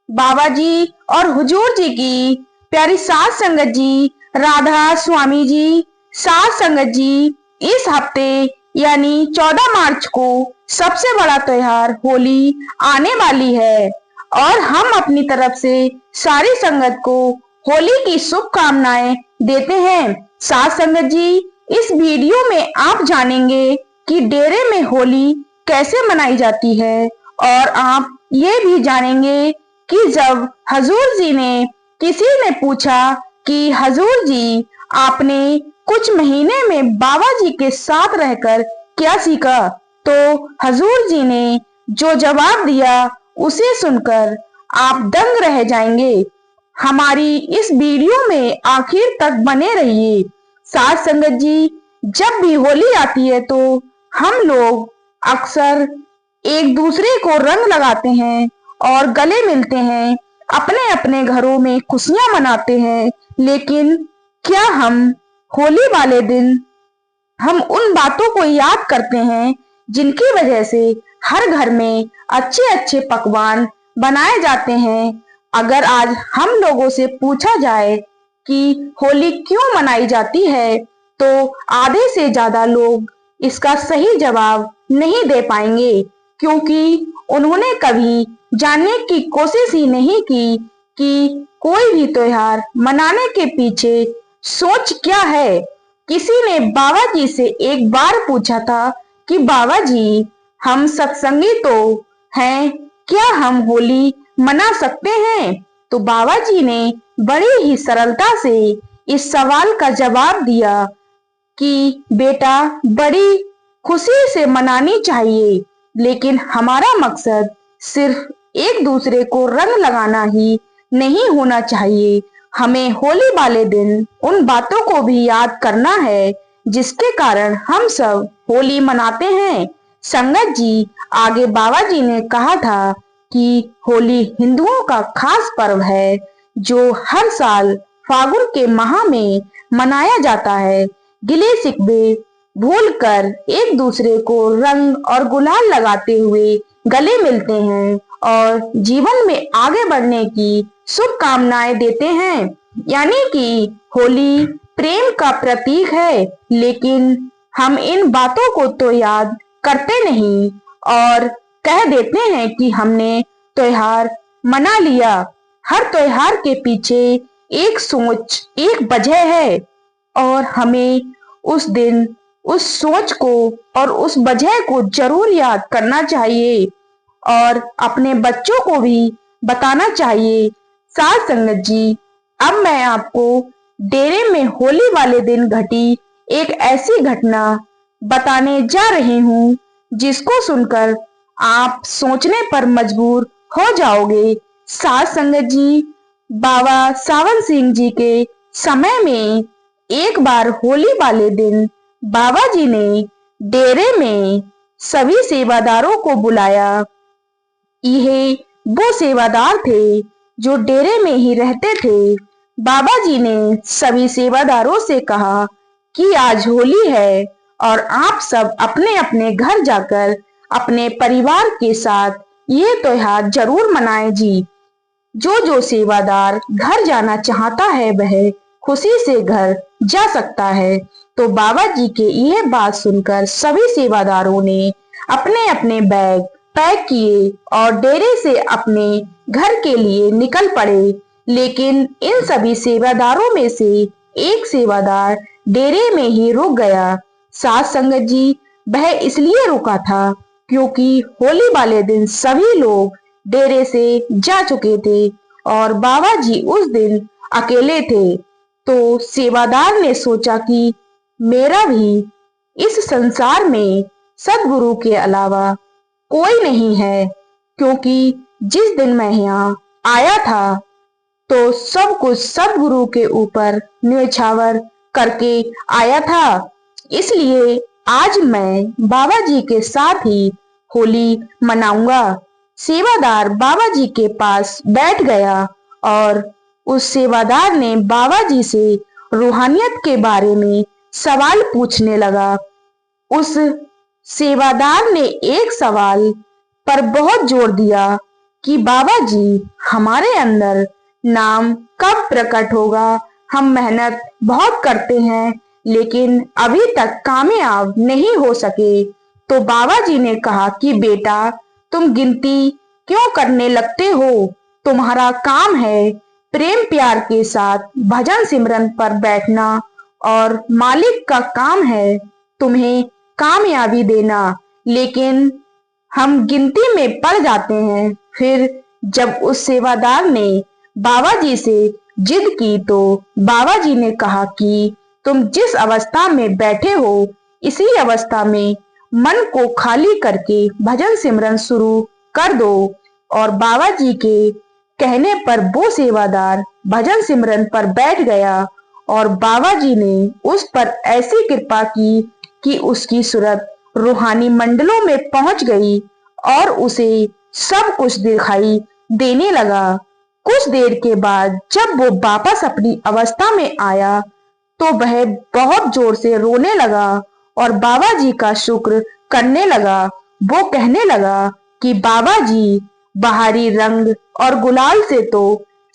बाबा जी और हुजूर जी की प्यारी साध संगत जी, राधा स्वामी जी, साध संगत जी, इस हफ्ते यानी 14 मार्च को सबसे बड़ा त्योहार होली आने वाली है और हम अपनी तरफ से सारी संगत को होली की शुभकामनाएं देते हैं। साध संगत जी, इस वीडियो में आप जानेंगे कि डेरे में होली कैसे मनाई जाती है और आप ये भी जानेंगे कि जब हजूर जी ने किसी ने पूछा कि हजूर जी आपने कुछ महीने में बाबा जी के साथ रहकर क्या सीखा, तो हजूर जी ने जो जवाब दिया उसे सुनकर आप दंग रह जाएंगे। हमारी इस वीडियो में आखिर तक बने रहिए। साथ संगत जी, जब भी होली आती है तो हम लोग अक्सर एक दूसरे को रंग लगाते हैं और गले मिलते हैं, अपने अपने घरों में खुशियां मनाते हैं। लेकिन क्या हम होली वाले दिन हम उन बातों को याद करते हैं जिनकी वजह से हर घर में अच्छे अच्छे पकवान बनाए जाते हैं? अगर आज हम लोगों से पूछा जाए कि होली क्यों मनाई जाती है, तो आधे से ज्यादा लोग इसका सही जवाब नहीं दे पाएंगे, क्योंकि उन्होंने कभी जानने की कोशिश ही नहीं की कि कोई भी त्योहार मनाने के पीछे सोच क्या है। किसी ने बाबा जी से एक बार पूछा था कि बाबा जी, हम सत्संगी तो हैं, क्या हम होली मना सकते हैं? तो बाबा जी ने बड़ी ही सरलता से इस सवाल का जवाब दिया कि बेटा, बड़ी खुशी से मनानी चाहिए, लेकिन हमारा मकसद सिर्फ एक दूसरे को रंग लगाना ही नहीं होना चाहिए। हमें होली वाले दिन उन बातों को भी याद करना है जिसके कारण हम सब होली मनाते हैं। संगत जी, आगे बाबा जी ने कहा था कि होली हिंदुओं का खास पर्व है जो हर साल फागुन के माह में मनाया जाता है। गिले शिकवे भूलकर एक दूसरे को रंग और गुलाल लगाते हुए गले मिलते हैं और जीवन में आगे बढ़ने की शुभकामनाएं देते हैं। यानी कि होली प्रेम का प्रतीक है, लेकिन हम इन बातों को तो याद करते नहीं और कह देते हैं कि हमने त्योहार मना लिया। हर त्योहार के पीछे एक सोच, एक वजह है और हमें उस दिन उस सोच को और उस वजह को जरूर याद करना चाहिए और अपने बच्चों को भी बताना चाहिए। साथ संगत जी, अब मैं आपको डेरे में होली वाले दिन घटी एक ऐसी घटना बताने जा रही हूँ जिसको सुनकर आप सोचने पर मजबूर हो जाओगे। साथ संगत जी, बाबा सावन सिंह जी के समय में एक बार होली वाले दिन बाबा जी ने डेरे में सभी सेवादारों को बुलाया। ये वो सेवादार थे जो डेरे में ही रहते थे। बाबा जी ने सभी सेवादारों से कहा कि आज होली है और आप सब अपने अपने घर जाकर अपने परिवार के साथ ये त्योहार जरूर मनाएं जी। जो जो सेवादार घर जाना चाहता है वह खुशी से घर जा सकता है। तो बाबा जी के यह बात सुनकर सभी सेवादारों ने अपने अपने बैग पैक किए और डेरे से अपने घर के लिए निकल पड़े। लेकिन इन सभी सेवादारों में से एक सेवादार डेरे में ही रुक गया। साथ संगत जी, वह इसलिए रुका था क्योंकि होली वाले दिन सभी लोग डेरे से जा चुके थे और बाबा जी उस दिन अकेले थे। तो सेवादार ने सोचा कि मेरा भी इस संसार में सदगुरु के अलावा कोई नहीं है, क्योंकि जिस दिन मैं यहाँ आया था तो सब कुछ सदगुरु के ऊपर न्यौछावर करके आया था। इसलिए आज मैं बाबा जी के साथ ही होली मनाऊंगा। सेवादार बाबा जी के पास बैठ गया और उस सेवादार ने बाबा जी से रूहानियत के बारे में सवाल पूछने लगा। उस सेवादार ने एक सवाल पर बहुत जोर दिया कि बाबा जी हमारे अंदर नाम कब प्रकट होगा। हम मेहनत बहुत करते हैं लेकिन अभी तक कामयाब नहीं हो सके। तो बाबा जी ने कहा कि बेटा, तुम गिनती क्यों करने लगते हो? तुम्हारा काम है प्रेम प्यार के साथ भजन सिमरन पर बैठना और मालिक का काम है तुम्हें कामयाबी देना। लेकिन हम गिनती में पड़ जाते हैं। फिर जब उस सेवादार ने बाबा जी से जिद की तो बाबा जी ने कहा कि तुम जिस अवस्था में बैठे हो इसी अवस्था में मन को खाली करके भजन सिमरन शुरू कर दो। और बाबा जी के कहने पर वो सेवादार भजन सिमरन पर बैठ गया और बाबा जी ने उस पर ऐसी कृपा की कि उसकी सूरत रूहानी मंडलों में पहुंच गई और उसे सब कुछ दिखाई देने लगा। कुछ देर के बाद जब वो वापस अपनी अवस्था में आया तो वह बहुत जोर से रोने लगा और बाबा जी का शुक्र करने लगा। वो कहने लगा कि बाबा जी, बाहरी रंग और गुलाल से तो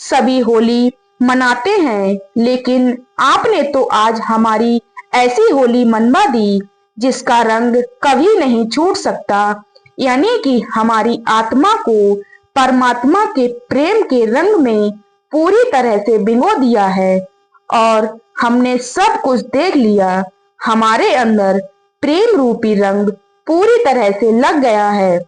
सभी होली मनाते हैं लेकिन आपने तो आज हमारी ऐसी होली मनवा दी जिसका रंग कभी नहीं छूट सकता। यानी कि हमारी आत्मा को परमात्मा के प्रेम के रंग में पूरी तरह से भिगो दिया है और हमने सब कुछ देख लिया। हमारे अंदर प्रेम रूपी रंग पूरी तरह से लग गया है।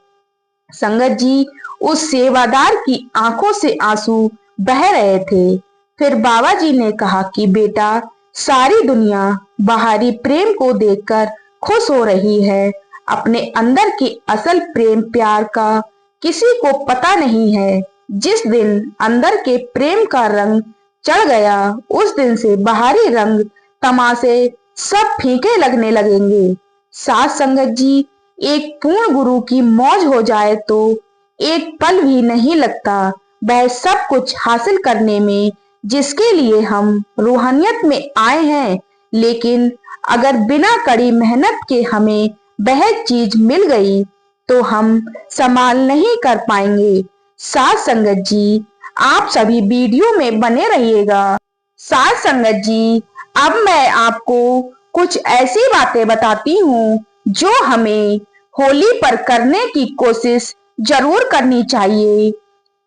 संगत जी, उस सेवादार की आंखों से आंसू बह रहे थे। फिर बाबा जी ने कहा कि बेटा, सारी दुनिया बाहरी प्रेम को देखकर खुश हो रही है, अपने अंदर के असल प्रेम प्यार का किसी को पता नहीं है। जिस दिन अंदर के प्रेम का रंग चढ़ गया उस दिन से बाहरी रंग तमाशे सब फीके लगने लगेंगे। साथ संगत जी, एक पूर्ण गुरु की मौज हो जाए तो एक पल भी नहीं लगता वह सब कुछ हासिल करने में जिसके लिए हम रूहानियत में आए हैं। लेकिन अगर बिना कड़ी मेहनत के हमें वह चीज मिल गई तो हम संभाल नहीं कर पाएंगे। साथ संगत जी, आप सभी वीडियो में बने रहिएगा। साथ संगत जी, अब मैं आपको कुछ ऐसी बातें बताती हूँ जो हमें होली पर करने की कोशिश जरूर करनी चाहिए।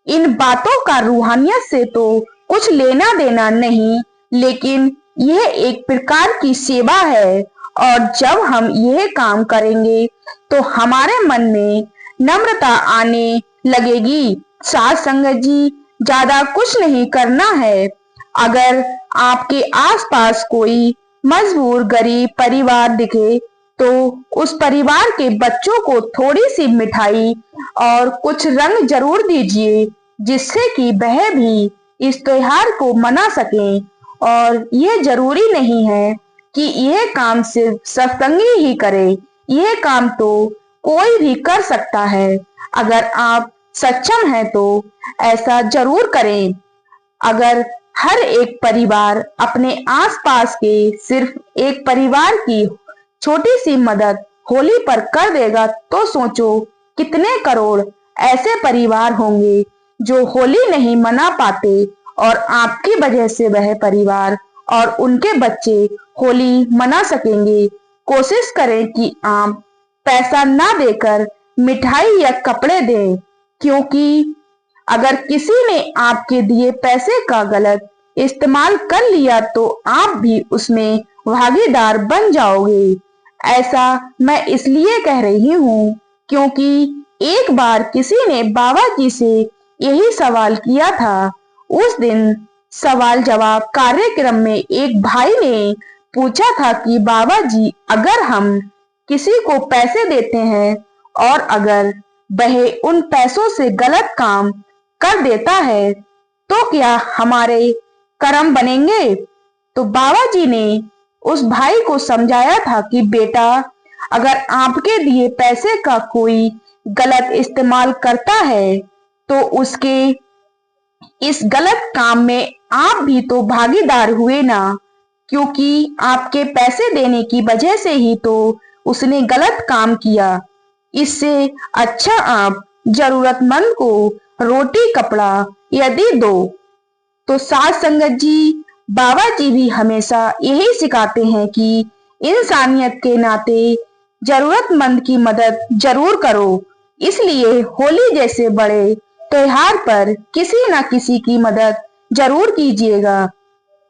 इन बातों का रूहानियत से तो कुछ लेना देना नहीं, लेकिन यह एक प्रकार की सेवा है और जब हम यह काम करेंगे तो हमारे मन में नम्रता आने लगेगी। साथ संगत जी, ज्यादा कुछ नहीं करना है। अगर आपके आसपास कोई मजबूर गरीब परिवार दिखे तो उस परिवार के बच्चों को थोड़ी सी मिठाई और कुछ रंग जरूर दीजिए जिससे कि वह भी इस त्योहार को मना सकें। और यह जरूरी नहीं है कि यह काम सिर्फ सत्संगी ही करे, यह काम तो कोई भी कर सकता है। अगर आप सक्षम हैं तो ऐसा जरूर करें। अगर हर एक परिवार अपने आसपास के सिर्फ एक परिवार की छोटी सी मदद होली पर कर देगा तो सोचो कितने करोड़ ऐसे परिवार होंगे जो होली नहीं मना पाते और आपकी वजह से वह परिवार और उनके बच्चे होली मना सकेंगे। कोशिश करें कि आप पैसा ना देकर मिठाई या कपड़े दें, क्योंकि अगर किसी ने आपके दिए पैसे का गलत इस्तेमाल कर लिया तो आप भी उसमें भागीदार बन जाओगे। ऐसा मैं इसलिए कह रही हूँ क्योंकि एक बार किसी ने बाबा जी से यही सवाल किया था। उस दिन सवाल जवाब कार्यक्रम में एक भाई ने पूछा था कि बाबा जी, अगर हम किसी को पैसे देते हैं और अगर वह उन पैसों से गलत काम कर देता है तो क्या हमारे कर्म बनेंगे? तो बाबा जी ने उस भाई को समझाया था कि बेटा, अगर आपके दिए पैसे का कोई गलत इस्तेमाल करता है तो उसके इस गलत काम में आप भी तो भागीदार हुए ना, क्योंकि आपके पैसे देने की वजह से ही तो उसने गलत काम किया। इससे अच्छा आप जरूरतमंद को रोटी कपड़ा यदि दो। तो साध संगत जी, बाबा जी भी हमेशा यही सिखाते हैं कि इंसानियत के नाते जरूरतमंद की मदद जरूर करो। इसलिए होली जैसे बड़े त्योहार पर किसी न किसी की मदद जरूर कीजिएगा।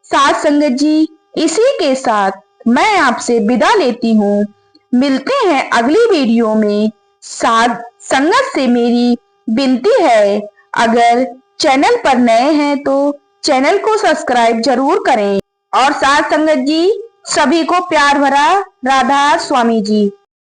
साध संगत जी, इसी के साथ मैं आपसे विदा लेती हूँ। मिलते हैं अगली वीडियो में। साध संगत से मेरी विनती है, अगर चैनल पर नए हैं तो चैनल को सब्सक्राइब जरूर करें। और साध संगत जी, सभी को प्यार भरा राधा स्वामी जी।